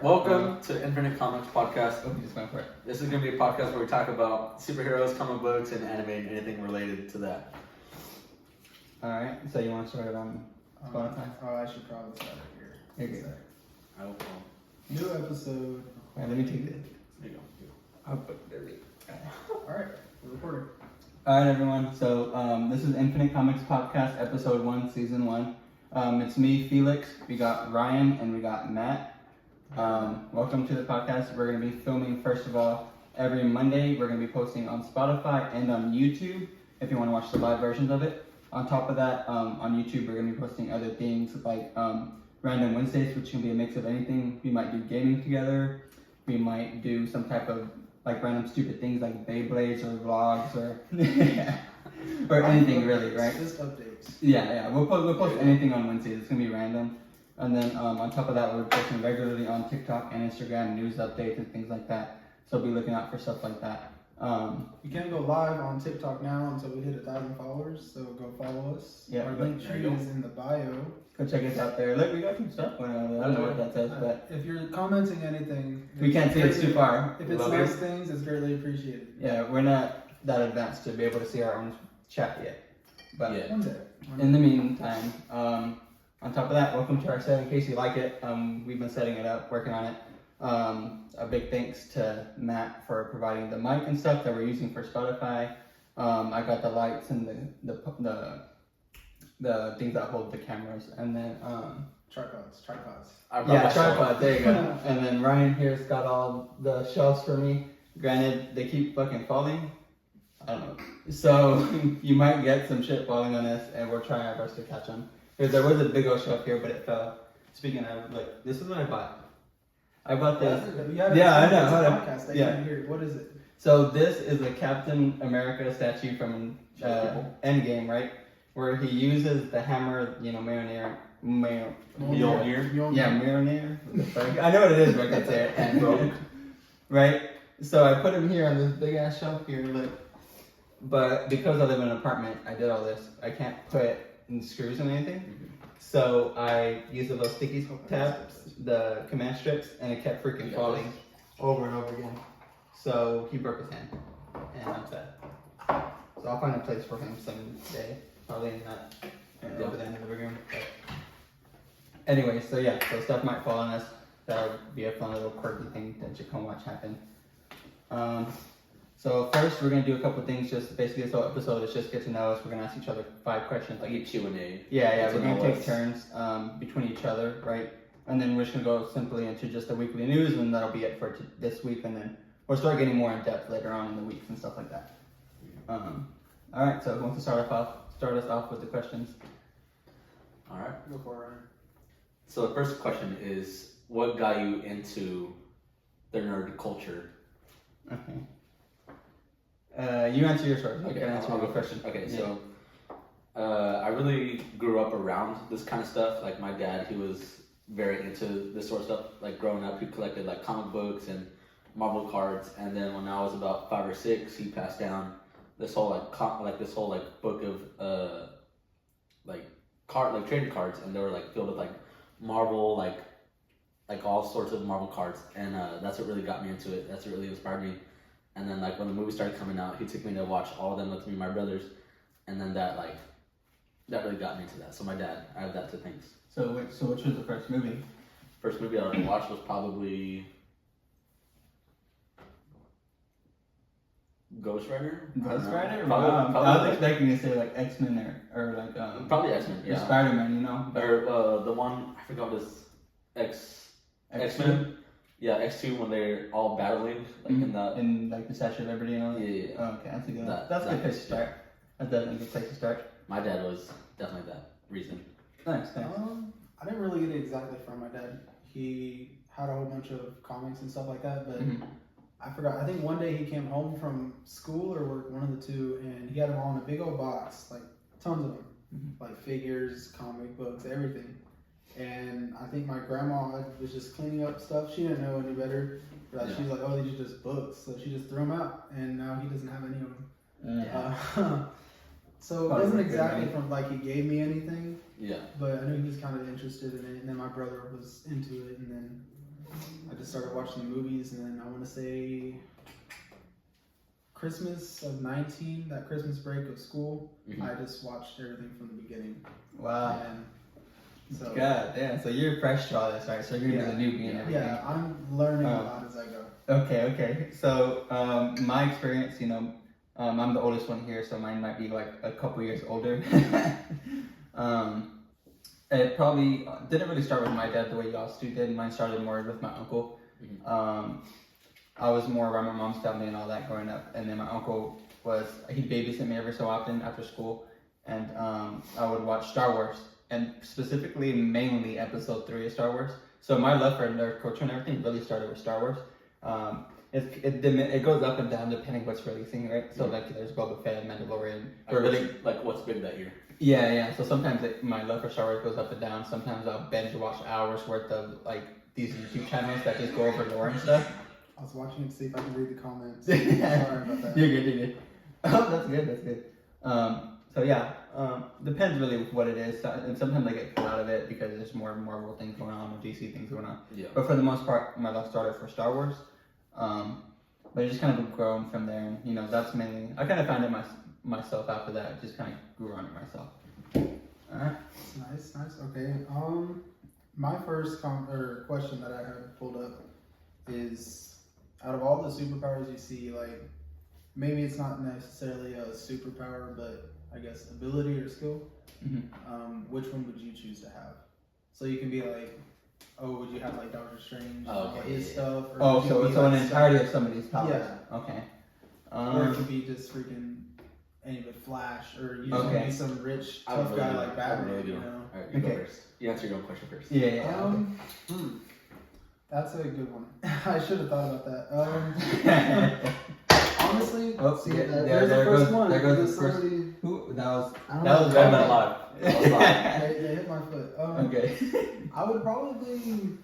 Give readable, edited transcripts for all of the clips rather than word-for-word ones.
Welcome to Infinite Comics Podcast. Oh, you just went for it. This is going to be a podcast where we talk about superheroes, comic books, and anime and anything related to that. Alright, so you want to start it on Spotify? I should probably start it here. Here you go. I will. New episode. Alright, let me take this. There you go. I'll put there we go. Alright, we're recording. Alright, everyone. So, this is Infinite Comics Podcast, Episode 1, Season 1. It's me, Felix. We got Ryan and we got Matt. Welcome to the podcast. We're going to be filming, first of all, every Monday. We're going to be posting on Spotify and on YouTube if you want to watch the live versions of it. On top of that, on YouTube, we're going to be posting other things like Random Wednesdays, which can be a mix of anything. We might do gaming together. We might do some type of like random stupid things like Beyblades or vlogs or or anything really, right? Just updates. Yeah. We'll post anything on Wednesdays. It's going to be random. And then on top of that, we're posting regularly on TikTok and Instagram news updates and things like that. So be looking out for stuff like that. You can't go live on TikTok now until we hit 1,000 followers, so go follow us. Yeah, Our link tree is in the bio. Go check us out there. Look, we got some stuff going on. I don't know what that says, but If you're commenting anything, we can't see it's too far. If it's Love nice it. things, it's greatly appreciated. Yeah, we're not that advanced to be able to see our own chat yet. But Yeah. One day. in the meantime, on top of that, welcome to our set in case you like it. We've been setting it up, working on it. A big thanks to Matt for providing the mic and stuff that we're using for Spotify. I got the lights and the things that hold the cameras, and then Tripods. tripod. There you go. And then Ryan here's got all the shelves for me. Granted, they keep fucking falling. I don't know. So you might get some shit falling on us, and we're trying our best to catch them. Because there was a big old shelf here, but it fell. Speaking of, like, this is what I bought. I bought this. Yeah, I know. Hold on. Podcast, they Yeah. can't hear it. What is it? So this is a Captain America statue from Endgame, right? Where he uses the hammer, Mjolnir. Yeah, Mjolnir. What the fuck? I know what it is, but I can't say it. And, right? So I put him here on this big ass shelf here, look. But because I live in an apartment, I did all this. I can't put screws in anything. So I used those sticky tabs, the command strips, and it kept freaking falling over and over again. So he broke his hand, and I'm sad. So I'll find a place for him someday, probably in that over the end of the living room. But anyway, so stuff might fall on us. That'll be a fun little quirky thing that you can watch happen. So first, we're gonna do a couple things. Just basically, this whole episode is just get to know us. We're gonna ask each other 5 questions. Like a Q&A. Yeah. Get to We're gonna know take us. turns between each other, right? And then we're just gonna go simply into just the weekly news, and that'll be it for this week. And then we'll start getting more in depth later on in the weeks and stuff like that. All right. So who wants to start us off with the questions? All right. Go for it, Ryan. So the first question is, what got you into the nerd culture? Okay. You answer yours first. Okay, Answer I'll your go question. Okay, Yeah. so I really grew up around this kind of stuff. Like my dad, he was very into this sort of stuff. Like growing up, he collected like comic books and Marvel cards. And then when I was about 5 or 6, he passed down this whole book of trading cards, and they were like filled with like Marvel like all sorts of Marvel cards. And that's what really got me into it. That's what really inspired me. And then like when the movie started coming out, he took me to watch all of them with me and my brothers, and then that really got me into that. So my dad, I have that to thanks. So which was the first movie? First movie I ever watched was probably Ghost Rider. Ghost Rider? Probably, Wow. probably, I was expecting you to say like X-Men or like probably X-Men. or Yeah. Spider-Man, Or the one I forgot this X-Men. Yeah, X2 when they're all battling like in the in like the Statue of Liberty and all that. Yeah. Oh, okay, that's a good. That- That's a good that place to is- start. That's definitely a good place to start. My dad was definitely that reason. Nice. I didn't really get it exactly from my dad. He had a whole bunch of comics and stuff like that, but I forgot. I think one day he came home from school or work, one of the two, and he had them all in a big old box, like tons of them, like figures, comic books, everything. And I think my grandma was just cleaning up stuff. She didn't know any better. But Yeah. she's like, oh, these are just books. So she just threw them out, and now he doesn't have any of them. Yeah. So it Probably wasn't good exactly money. from like he gave me anything, Yeah. but I knew he was kind of interested in it. And then my brother was into it, and then I started watching the movies, and then I want to say Christmas of 19, that Christmas break of school, I just watched everything from the beginning. Wow. And so, God damn. So you're fresh to all this, right? So you're the newbie and everything. Yeah, I'm learning a lot as I go. Okay. So my experience, I'm the oldest one here, so mine might be like a couple years older. It probably didn't really start with my dad the way y'all two did. Mine started more with my uncle. I was more around my mom's family and all that growing up, and then my uncle he'd babysit me every so often after school, and I would watch Star Wars, and specifically mainly episode 3 of Star Wars. So my love for nerd culture and everything really started with Star Wars. It goes up and down depending what's releasing, right? So like there's Boba Fett, Mandalorian. Like what's big that year? Yeah. So sometimes my love for Star Wars goes up and down. Sometimes I'll binge watch hours worth of like these YouTube channels that just go over lore and stuff. I was watching it to see if I can read the comments. Sorry about that. You're good. Oh, that's good. So yeah, depends really what it is. And sometimes I get pulled out of it because there's more Marvel things going on or DC things going on. Yeah. But for the most part, my love started for Star Wars. But it just kind of grown from there. And, that's mainly, I kind of found it myself after that. I just kind of grew on it myself. Alright. Nice. Okay. My first question that I have pulled up is, out of all the superpowers you see, like, maybe it's not necessarily a superpower, but I guess ability or skill, which one would you choose to have? So you can be like, would you have like Doctor Strange, his stuff? Or So an entirety of somebody's powers. Yeah. Okay. Or it could be just freaking any but Flash, or you just be some rich tough guy like Batman. Alright, you go first. You answer your own question first. Yeah. That's a good one. I should have thought about that. Honestly, there's the first one. There goes the first. Who? That was live. They hit my foot. Okay. I would probably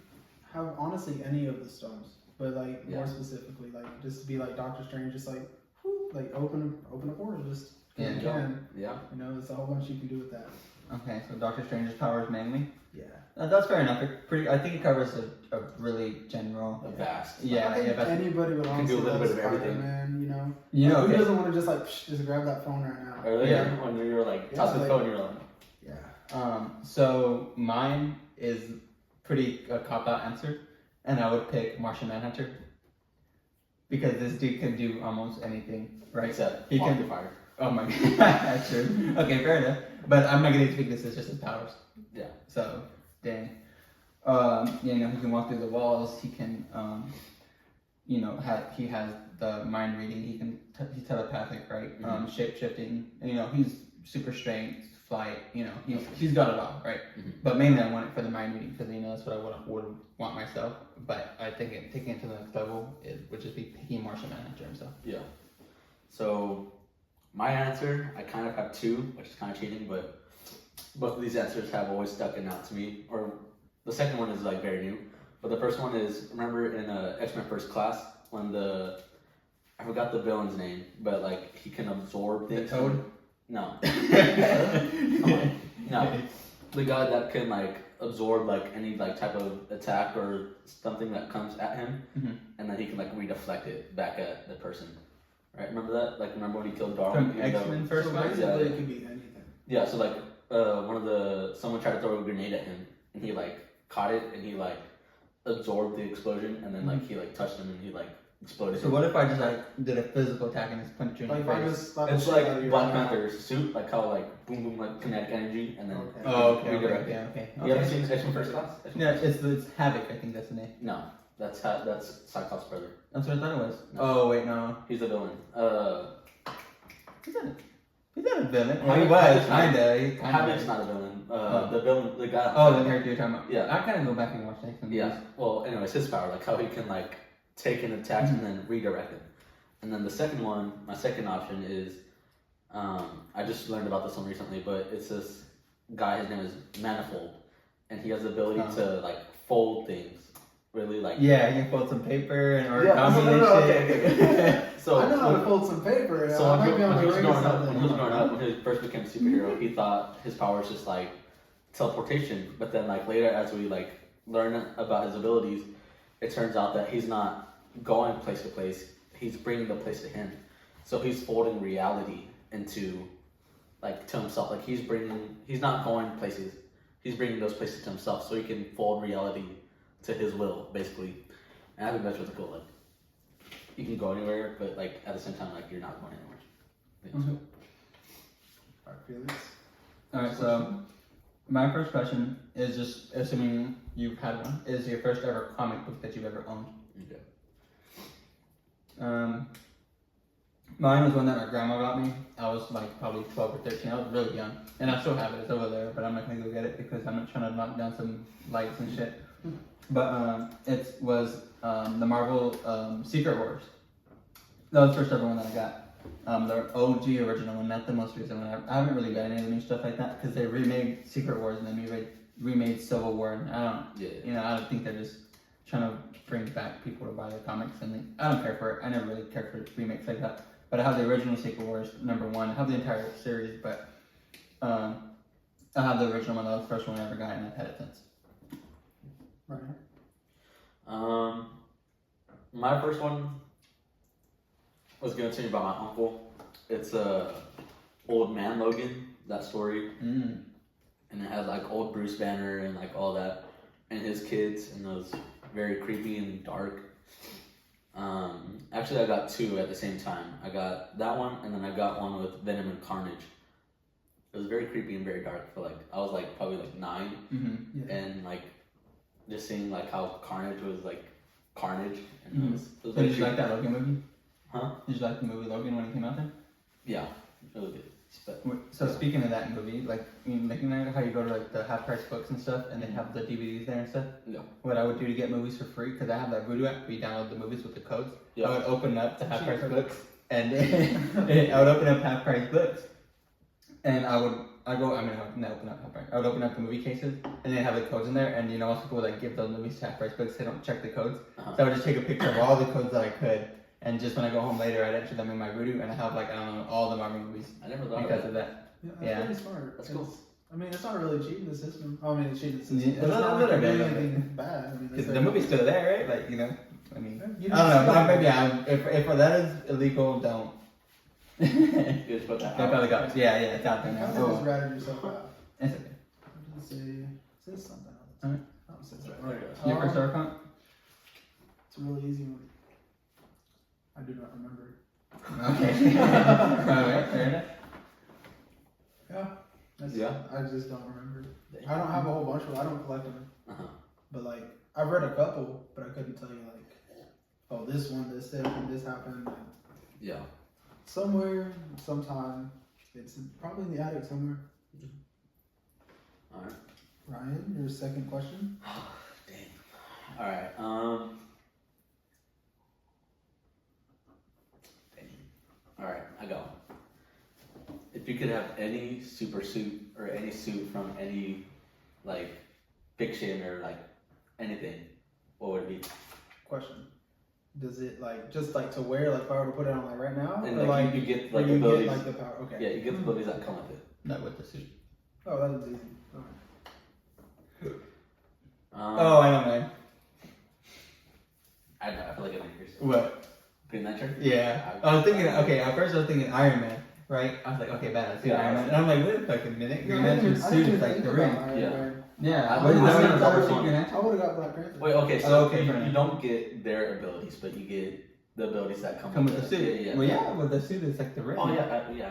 have honestly any of the stones, but like more specifically, like just be like Doctor Strange, just like open a portal, just you can. Yeah. There's a whole bunch you can do with that. Okay, so Doctor Strange's powers mainly. Yeah. That's fair enough. I think it covers a really general, vast. Yeah, I think anybody would honestly do a little bit of Spider-Man, everything. Who doesn't want to just grab that phone right now? Earlier when you were like toss the phone, you're like. Yeah. So mine is pretty a cop-out answer, and I would pick Martian Manhunter because this dude can do almost anything, right? Except he can fire. Oh my god, that's true. Okay, fair enough. But I'm not gonna speak this as just his powers. Yeah. So, dang. He can walk through the walls. He can, he has the mind reading. He's telepathic, right? Shape shifting. He's super strength, flight. He's got it all, right? But mainly I want it for the mind reading because that's what I would want myself. But I think taking it to the next level, it would just be picking Martian Manhunter himself. Yeah. So my answer, I kind of have two, which is kind of cheating, but both of these answers have always stuck out to me. Or the second one is like very new, but the first one is, remember in X-Men First Class when I forgot the villain's name, but like he can absorb things. The Toad? No. Come on. No. The guy that can like absorb like any like type of attack or something that comes at him, and then he can like redeflect it back at the person. Right? Remember that? Like remember when he killed Darwin? From X-Men First Class? Basically, it could be anything. Yeah. So like someone tried to throw a grenade at him, and he like caught it, and he like absorbed the explosion, and then like he like touched him, and he like exploded. So what if I just like did a physical attack and just punched you in the face? It's like Black Panther's suit, like how like boom boom like kinetic energy, and then Okay. You ever seen X-Men First Class? Yeah, it's Havoc. I think that's the name. No, that's Cyclops' brother. That's what I thought it was. No. Oh wait, no. He's the villain. He's not a villain. Well, he was kinda. Havoc's not a villain. The villain, the guy. Oh, the character you're talking about. Yeah. I kind of go back and watch X-Men. Yeah. Well, anyways, his power, like how he can like take an attack and then redirect it. And then the second one, my second option is, I just learned about this one recently, but it's this guy. His name is Manifold, and he has the ability to like fold things. Really like. Yeah, he can fold some paper and or combination. Okay. So I know how to fold some paper. So when he was growing up, when he first became a superhero, he thought his power was just like teleportation. But then like later, as we like learn about his abilities, it turns out that he's not going place to place. He's bringing the place to him. So he's folding reality into, like, to himself. Like, he's not going places. He's bringing those places to himself so he can fold reality to his will, basically. And I think that's really cool. Like, you can go anywhere, but, like, at the same time, like, you're not going anywhere. Mm-hmm. All right, Felix. All right, so my first question is just assuming you've had one. Is your first ever comic book that you've ever owned? Okay. Mine was one that my grandma got me. I was like probably 12 or 13. I was really young, and I still have it. It's over there, but I'm not gonna go get it because I'm not trying to knock down some lights and shit. But it was the Marvel Secret Wars. That was the first ever one that I got. The OG original one, not the most recent one. I haven't really got any of the new stuff like that because they remade Secret Wars and then remade Civil War. And I don't think they're just trying to bring back people to buy the comics. And I don't care for it. I never really cared for remakes like that. But I have the original Secret Wars #1. I have the entire series, but I have the original one. That was the first one I ever got, and I've had it since. Right. My first one was given to me by my uncle. It's Old Man Logan, that story. Mm. And it has like old Bruce Banner and like all that, and his kids, and it was very creepy and dark. Actually, I got two at the same time. I got that one, and then I got one with Venom and Carnage. It was very creepy and very dark. For like, I was like probably like 9, Mm-hmm. and like just seeing like how Carnage was like Carnage, and Mm-hmm. it was So very did you like that Logan movie? Huh? Did you like the movie Logan when it came out then? Yeah, it was good. But, So speaking of that movie, like looking at how you go to like the half price books and stuff, and they have the DVDs there and stuff. Yeah. What I would do to get movies for free, because I have that Voodoo app where you download the movies with the codes. Yeah. I would open up the half price books, and I would open up half price books, and I would not open up half price. I would open up the movie cases, and they have the codes in there. And most people like give those movies to half price books, they don't check the codes. Uh-huh. So I would just take a picture of all the codes that I could. And just when I go home later, I'd enter them in my Voodoo, and I have like, I don't know, all the Marvel movies I never thought because of of that. Yeah, that's Yeah. pretty smart. That's cool. I mean, it's not really cheating the system. I mean, it's cheating the system. Yeah, But it's not like little they're bit, doing little anything bad. I mean, Because it's the movie's still there, right? Like, I mean, You I don't know, know, but maybe if that is illegal, don't. You just put that They out. probably got, yeah, it's out there I now. think So, just ratted yourself out. it's okay. What did it say? It says something else. Alright. Oh, it says that. There you go. Your first ever comic? It's a really easy one. I do not remember. Okay. Alright, fair enough. Yeah. Yeah. I just don't remember. I don't have a whole bunch of them. I don't collect them. Uh-huh. But like, I've read a couple, but I couldn't tell you like, oh, this one, this happened, this happened. Like, Yeah. somewhere, sometime, it's probably in the attic somewhere. All right. Ryan, your second question. Dang. All right. Dang. All right. I got one. If you could have any super suit or any suit from any like fiction or like anything, what would it be? Question. Does it like just like to wear like if I were to put it on like right now? And or like you get or like you abilities. get like the power? Okay. Yeah, you get the abilities that come with it. Not with the suit. Oh, that was easy. Okay. Oh, I know, man. I know. I feel like I know yours. What? Green Lantern. Yeah. I was thinking, okay, at first I was thinking Iron Man, right? I was like, okay, bad, I see Yeah. Iron Man. And I'm like, wait a fucking minute. Green I didn't Lantern's even- I suit didn't is like even the think ring. about Iron Yeah. Man. Yeah. I What is was that? thinking Is about that this what one. Green I Lantern? would have got Black Panther. Wait. Okay. So Oh, okay, you, fair you enough. don't get their abilities, but you get the abilities that come Come with the it. suit. Yeah. Well, yeah, with the suit is like the ring. Oh yeah. I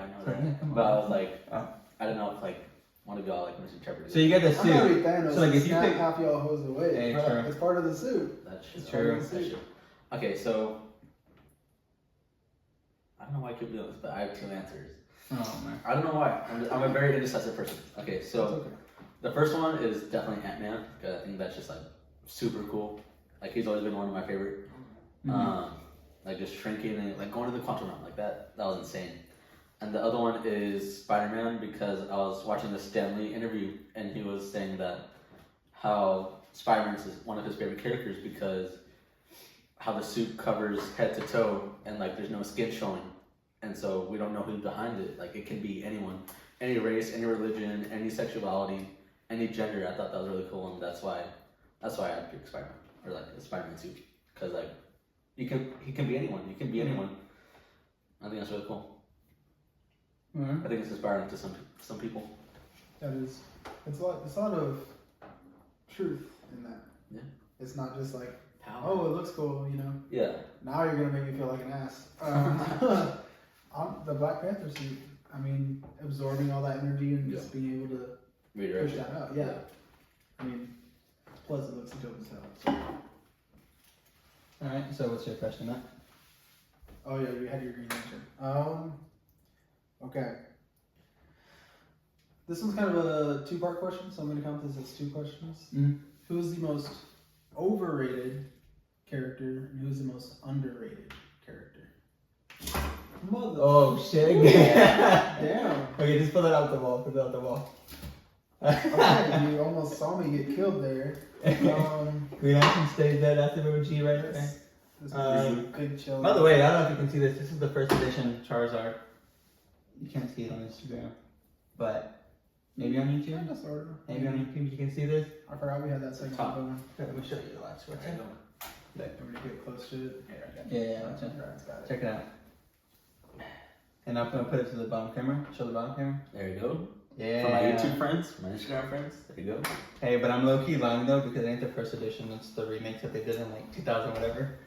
know So, that. yeah, come But I on. was like, Oh. I don't know if like want to go out like Mr. Shepard. So you get the I'm not suit. really Thanos. So like if you snap pick, half y'all hose away. Hey, bro. true. It's part of the suit. That's It's true. true. part of the That's suit. true. Okay, so I don't know why I keep doing this, but I have 2 answers. oh man. I don't know why. I'm a very indecisive person. Okay, It's so okay. the first one is definitely Ant-Man because I think that's just like super cool. Like he's always been one of my favorite. Mhm. Like just shrinking and like going to the quantum realm like that. That was insane. And the other one is Spider-Man because I was watching the Stan Lee interview and he was saying that how Spider-Man is one of his favorite characters because how the suit covers head to toe and like there's no skin showing. And so we don't know who's behind it. Like it can be anyone, any race, any religion, any sexuality, any gender. I thought that was really cool and that's why I picked Spider-Man. or like a Spider-Man suit, because like he can be anyone. You can be anyone. I think that's really cool. Mm-hmm. I think it's inspiring to some people. That is, it's a lot of truth in that. Yeah. It's not just like, Power. oh, it looks cool, you know. Yeah. Now you're gonna make me feel like an ass. On the Black Panther suit, I mean, absorbing all that energy and just being able to push that out. Yeah. I mean, plus it looks dope as hell. So. All right. So what's your question, Matt? Oh yeah, you had your Green Lantern. Okay. This one's kind of a two-part question, so I'm gonna count this as two questions. Mm-hmm. Who's the most overrated character and who's the most underrated character? Mother. Oh shit! Damn. Okay, just pull it out the wall. Pull it out the wall. Okay, you almost saw me get killed there. Green Lantern stays dead. That's the OG right there. This big chill. By the way, I don't know if you can see this. This is the first edition Charizard. You can't see it on Instagram, but maybe on YouTube. Kinda, sorta. Maybe on YouTube you can see this. I forgot we had that segment Top. going. Let me show you the last one. Everybody get close to it. Here, I got Yeah, watch it. Alright, got it. Check it out. And I'm gonna put it to the bottom camera. Show the bottom camera. There you go. Yeah. For my YouTube friends, my Instagram friends. There you go. Hey, but I'm low key lying though because it ain't the first edition. It's the remakes that they did in like 2000 whatever.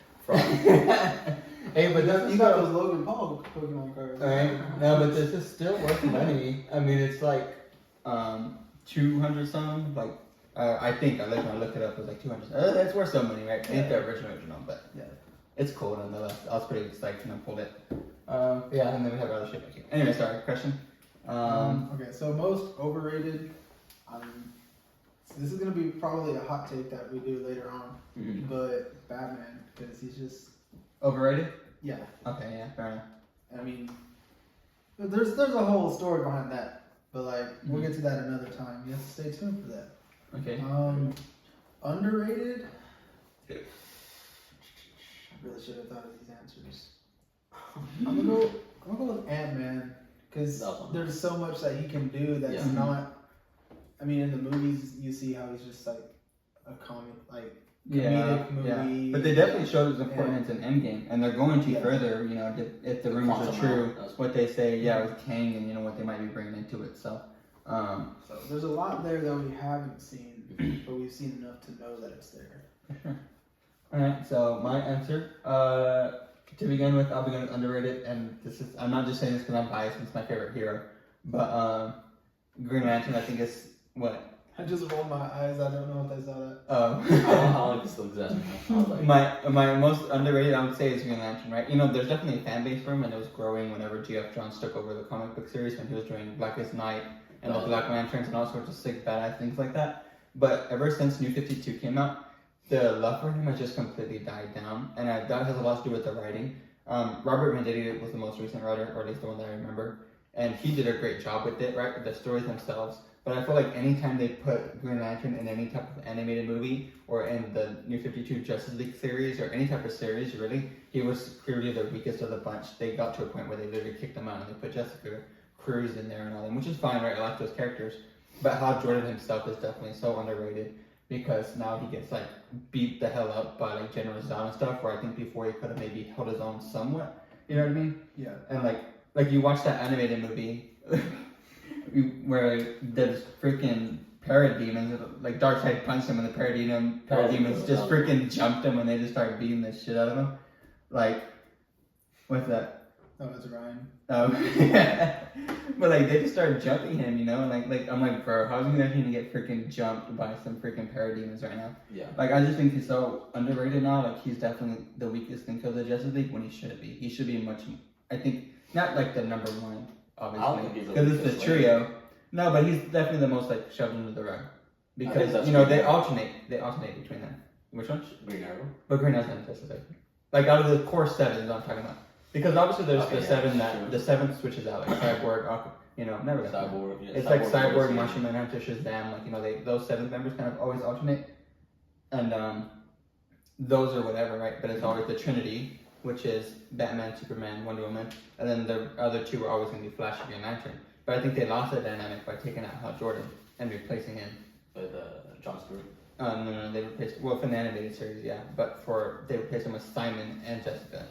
Hey, but You got those Logan Paul Pokemon cards. Alright, no, but this is still worth money. I mean, it's like 200 something. Like I think I looked it up. It was like 200. That's worth some money, right? Ain't the original, but Yeah. it's cool nonetheless. I was pretty excited when I pulled it. Yeah, and then we have other shit back here. Anyway, sorry. Question. Okay, so most overrated. This is gonna be probably a hot take that we do later on, Mm-hmm. but Batman because he's just Overrated? yeah. Okay, yeah, fair enough. I mean, there's a whole story behind that, but like we'll get to that another time. You have to stay tuned for that. Okay. Underrated. I really should have thought of these answers. I'm gonna go with Ant-Man because there's so much that he can do that's not. I mean, in the movies, you see how he's just like a comic, like comedic movie. But they definitely showed his importance in Endgame, and they're going to further. You know, if the rumors are true, what they say, with Kang, and you know what they might be bringing into it. So there's a lot there that we haven't seen, but we've seen enough to know that it's there. For sure. All right. So my answer, to begin with, I'll begin with underrated, and I'm not just saying this because I'm biased. It's my favorite hero, but Green Lantern, I think is what. I just rolled my eyes. I don't know what I saw that. How long this looks at? My most underrated, I would say, is Green Lantern, right? You know, there's definitely a fan base for him, and it was growing whenever G.F. Johns took over the comic book series when he was doing Blackest Night and the Black Lanterns and all sorts of sick, badass things like that. But ever since New 52 came out, the love for him has just completely died down, and that has a lot to do with the writing. Robert Venditti was the most recent writer, or at least the one that I remember, and he did a great job with it, right? With the stories themselves. But I feel like anytime they put Green Lantern in any type of animated movie or in the New 52 Justice League series or any type of series, really, he was clearly the weakest of the bunch. They got to a point where they literally kicked him out and they put Jessica Cruz in there and all that, which is fine, right? I like those characters. But Hal Jordan himself is definitely so underrated because now he gets like beat the hell up by like General Zod and stuff, where I think before he could have maybe held his own somewhat. You know what I mean? Yeah. And like you watch that animated movie where there's freaking parademons, like Darkseid punched him and the parademons just freaking jumped him and they just started beating the shit out of him. Like, what's that? Oh, that's Ryan. But like they just started jumping him, you know, and like I'm like, bro, how's he gonna get freaking jumped by some freaking parademons right now? Yeah. Like I just think he's so underrated now. Like he's definitely the weakest link of the Justice League when he shouldn't be. He should be much. I think not like the number one, obviously, because it's the trio. No, but he's definitely the most like shoved into the rug because you know they alternate between them. Which one? Green Arrow. But Green Arrow's not Justice League. Like out of the core seven, is what I'm talking about. Because obviously there's the seven the seventh switches out, like Cyborg, you know, never that. Cyborg. Yeah, it's like Cyborg, Martian Manhunter, Shazam, like you know, those seven members kind of always alternate, and those are whatever, right? But it's always the Trinity, which is Batman, Superman, Wonder Woman, and then the other two are always going to be Flash and Green Lantern. But I think they lost that dynamic by taking out Hal Jordan and replacing him with John Stewart. No, they replaced, well, for the animated series, yeah, but they replaced him with Simon and Jessica.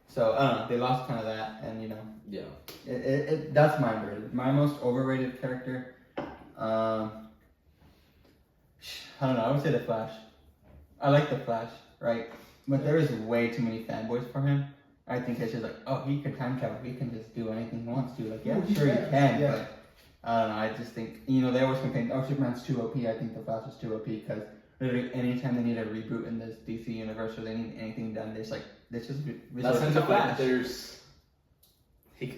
So, I don't know, they lost kind of that, and Yeah. That's my underrated. My most overrated character, I don't know, I would say the Flash. I like the Flash, right? But there is way too many fanboys for him. I think it's just like, oh, he can time travel, he can just do anything he wants to. Like, yeah, sure he can, but I don't know, I just think, they always complain, oh, Superman's too OP. I think the Flash is too OP because literally anytime they need a reboot in this DC universe or they need anything done, there's like, this is That's the Flash.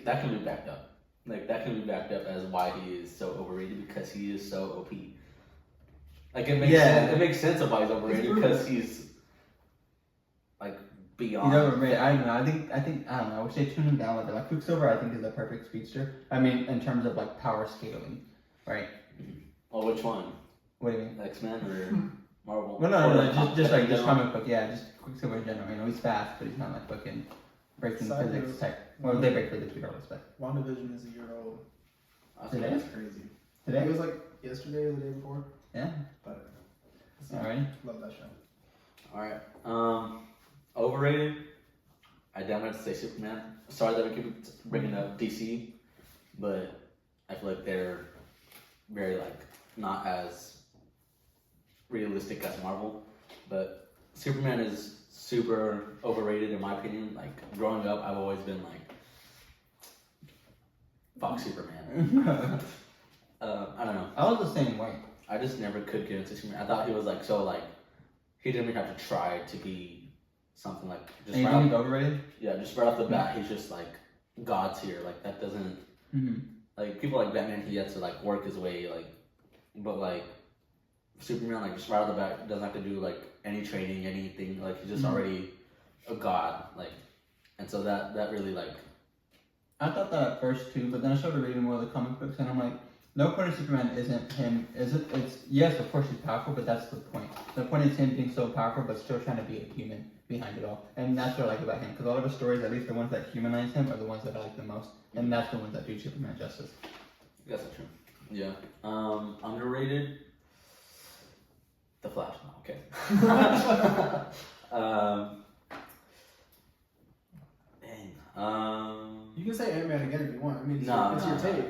That can be backed up. Like, that can be backed up as why he is so overrated because he is so OP. Like, it makes sense. It makes sense of why he's overrated because he's like beyond. He's overrated. I don't know. I think I don't know. I wish they tuned him down a little bit. Like Quicksilver, I think is a perfect speedster. I mean, in terms of like power scaling, right? Well, which one? What do you mean? X-Men or Marvel? Well, no. Just comic book. Yeah, just Quicksilver in general. He's fast, but he's not like fucking breaking physics tech. Well, they break physics regardless, but. WandaVision is a year old. Today? That's crazy. Today? It was like yesterday or the day before. Yeah. But Alright. Love that show. Alright. Overrated. I damn it to say Superman. Sorry that I keep bringing up DC, but I feel like they're very like not as realistic as Marvel. But Superman is super overrated in my opinion. Like growing up, I've always been like, fuck Superman. I don't know. I was the same way. I just never could get into Superman. I thought he was like so like he didn't even have to try to be something like just and you think he's overrated? Yeah, just right off the bat, he's just like God's here. Like that doesn't like people like Batman. He has to like work his way like, but like Superman like just right off the bat doesn't have to do like any training, anything. Like he's just already a god. Like, and so that really like. I thought that at first too, but then I started reading more of the comic books, and I'm like, no point of Superman isn't him. Is it? It's yes, of course he's powerful, but that's the point. The point is him being so powerful, but still trying to be a human behind it all. And that's what I like about him, because all of his stories, at least the ones that humanize him, are the ones that I like the most, and that's the ones that do Superman justice. I guess that's true. Yeah. Underrated. The Flash. No, okay. You can say Ant-Man again if you want. I mean, it's your take.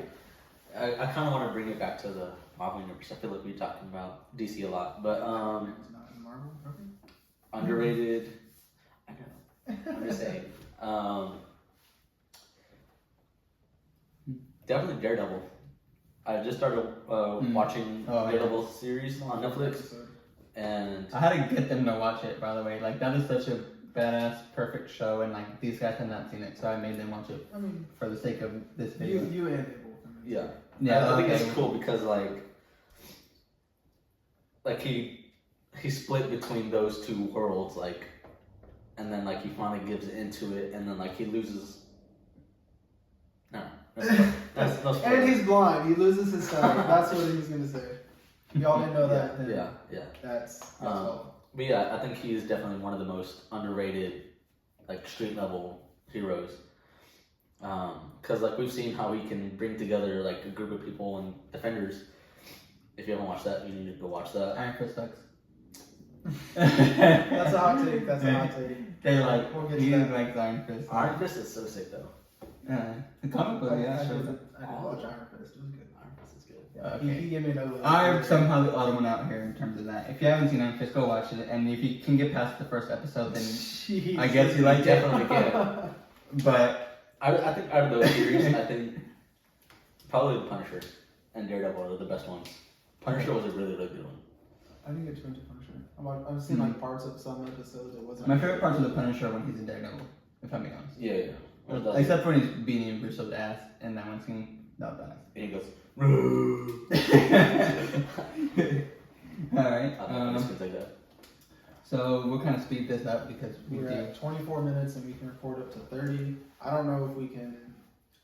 I kind of want to bring it back to the Marvel universe. I feel like we're talking about DC a lot, but It's not in Marvel. Okay. Underrated. I know. I'm just saying. Definitely Daredevil. I just started watching Daredevil series on Netflix, and I had to get them to watch it. By the way, like that is such a badass, perfect show, and like these guys had not seen it, so I made them watch it. I mean, for the sake of this video. You and they both. Yeah. Yeah, I think it's cool because like he split between those two worlds, like, and then like he finally gives into it, and then like he loses. No, that's no spoiler. And he's blind. He loses his sight. That's what he was gonna say. Y'all didn't know that. Yeah. That's but yeah, I think he's definitely one of the most underrated, like street level heroes. Because like we've seen how he can bring together like a group of people and defenders. If you haven't watched that, you need to go watch that. Iron Fist sucks. That's a hot take. That's a hot take. They're like, he likes Iron Fist. Iron Fist is so sick though. The comic book, yeah. I didn't watch Iron Fist. It was good. Iron Fist is good. Yeah, Okay. he gave me another. I'm somehow the odd one out here in terms of that. If you haven't seen Iron Fist, go watch it. And if you can get past the first episode, then Jeez. I guess you like it. Definitely can. But I think out of those series, I think probably the Punisher and Daredevil are the best ones. Punisher was a really, really good one. I didn't get too into Punisher. I've seen like parts of some episodes. It wasn't. my favorite parts of the Punisher are when he's in Daredevil, if I'm being honest. Yeah. Except when he's beating Russo's ass in that one scene. That was And he goes, Alright. like that. So we'll kind of speed this up because We're at 24 minutes and we can record up to 30. I don't know if we can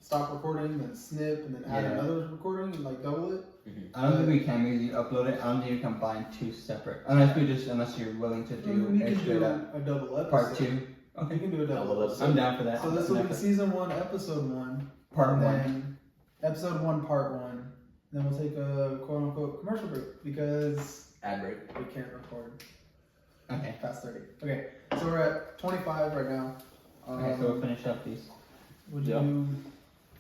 stop recording, then snip, and then add another recording and like double it. I don't think we can because you upload it. I don't think you can combine two separate. Unless you're willing to do we can do a double episode. part 2. Okay. We can do a double episode. I'm down for that. So this will be season 1, episode 1. Part 1. Then episode 1, part 1. Then we'll take a quote unquote commercial break because Ad break. We can't record Okay. past 30. Okay, so we're at 25 right now. Okay, so we'll finish up these. Would Yeah. you?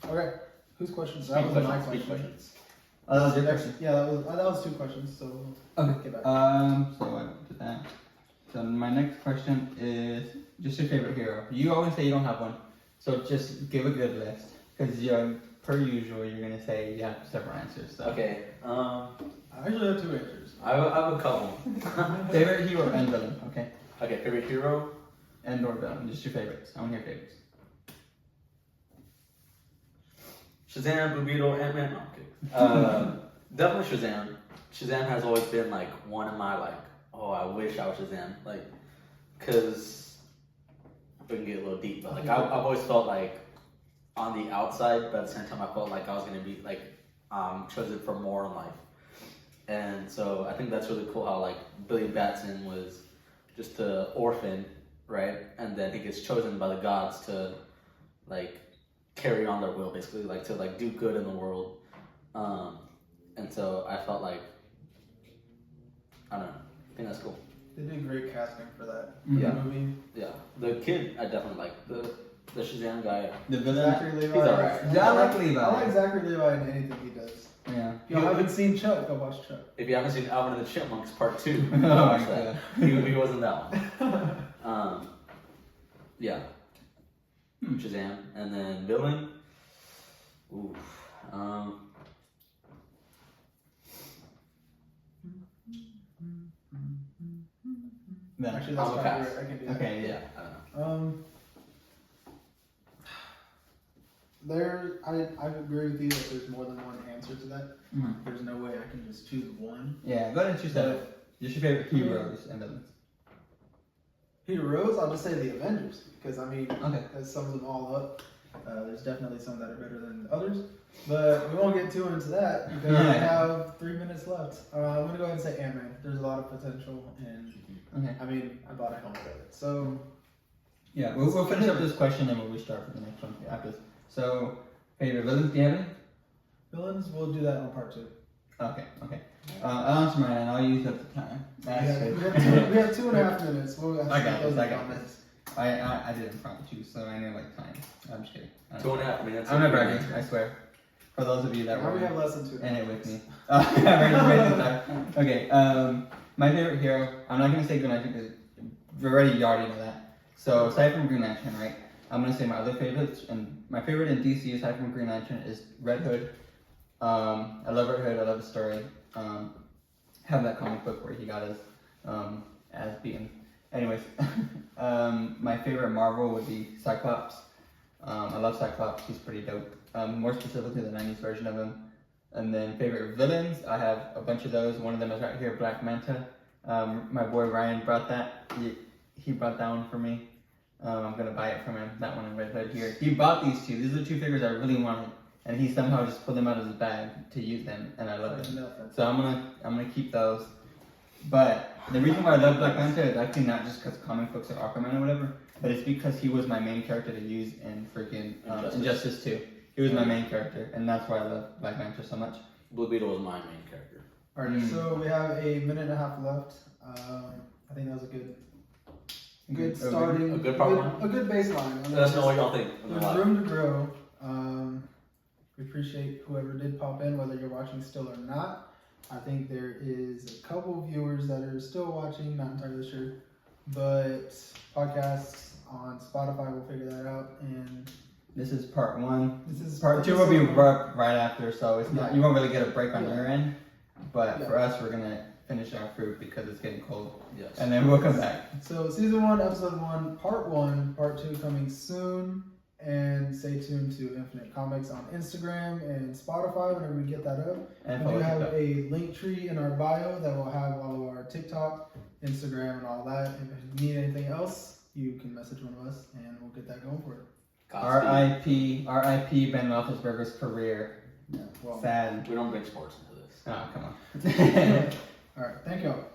Okay, whose questions? Speed That was my questions, speed question. questions. Oh, that was your Next- question. Yeah, that was 2 questions. So Okay. get back. So I did that. So my next question is just your favorite hero. You always say you don't have one, so just give a good list. Because per usual, you're gonna say you have several answers. So. Okay. I actually have 2 answers. I have a couple. Favorite hero and villain. Okay. Okay, favorite hero. And or villain. Just your favorites. I want to hear favorites. Shazam, Blue Beetle, Ant-Man. No, okay. Definitely Shazam. Shazam has always been like one of my like, oh, I wish I was Shazam. Like, cause we can get a little deep, but like I've always felt like on the outside, but at the same time I felt like I was gonna be like chosen for more in life. And so I think that's really cool how like Billy Batson was just an orphan, right? And then he gets chosen by the gods to like carry on their will, basically, like to like do good in the world. And so I felt like, I don't know, I think that's cool. They did great casting for that Yeah. movie. Yeah, the kid I definitely like. The Shazam guy. The villain. Zachary Levi. He's alright. Yeah, I like Levi. I like Zachary Levi in anything he does. Yeah. If you haven't seen Chuck, go watch Chuck. If you haven't seen Alvin and the Chipmunks Part 2, Oh watch my that. He wasn't that one. Yeah. Shazam, and then villain. Oof. Yeah. Actually, that's I'm a my pass. favorite. I can do that. Okay. Yeah, I don't know. I agree with you that there's more than one answer to that. Mhm. There's no way I can just choose one. Yeah. Go ahead and choose that. Just your favorite heroes and villains. Heroes, I'll just say the Avengers because I mean Okay. that sums them all up. There's definitely some that are better than others, but we won't get too into that because we have 3 minutes left. I'm gonna go ahead and say Ant-Man. There's a lot of potential, and Okay. I mean I bought a helmet of it. So Yeah. We'll finish up this question and we'll restart for the next one after this. So, favorite villains? Do you have any? villains, we'll do that on part 2. Okay. Okay. I'll answer mine and I'll use up the time. That's good. We have 2.5 minutes. We'll have to I got get those this, I in got comments. I did impromptu, so I know like time. I'm just kidding. 2.5 minutes. I'm not bragging, I swear. For those of you that Now we were have less than 2 in it minutes. with me. We're just wasting time. Okay, my favorite hero, I'm not gonna say Green Lantern because you already know that. So aside from Green Lantern, right, I'm gonna say my other favorites, and my favorite in DC aside from Green Lantern is Red Hood. I love Red Hood, I love the story. Have that comic book where he got his ass beaten. Anyways, my favorite Marvel would be Cyclops. I love Cyclops, he's pretty dope. More specifically the 90s version of him. And then favorite villains, I have a bunch of those. One of them is right here, Black Manta. My boy Ryan brought that. He brought that one for me. I'm gonna buy it from him. That one in Red Hood here. He bought these 2. These are the 2 figures I really wanted, and he somehow just pulled them out of his bag to use them, and I love them. So I'm gonna keep those. But the reason why I love Black Manta is actually not just because comic books are Aquaman or whatever, but it's because he was my main character to use in freaking Injustice 2. He was my main character, and that's why I love Black Manta so much. Blue Beetle was my main character. Alright, so we have a minute and a half left. I think that was a good starting, A good part one? a good baseline. I mean, Let us know what y'all think. there's room to grow. We appreciate whoever did pop in, whether you're watching still or not. I think there is a couple viewers that are still watching, not entirely sure, but podcasts on Spotify will figure that out. And This is part 1. this is Part 2 will be right after, so it's not, Yeah. you won't really get a break on your end. But Yeah. for us, we're gonna finish our fruit because it's getting cold, Yes. and then we'll come back. So season 1, episode 1, part 1, part 2 coming soon. And stay tuned to Infinite Comics on Instagram and Spotify whenever we get that up. And We do follow have TikTok. a link tree in our bio that will have all of our TikTok, Instagram, and all that. If you need anything else, you can message one of us and we'll get that going for you. R.I.P. Ben Roethlisberger's career. Well, Sad. We don't bring sports into this. Oh, come on. all right. Thank y'all.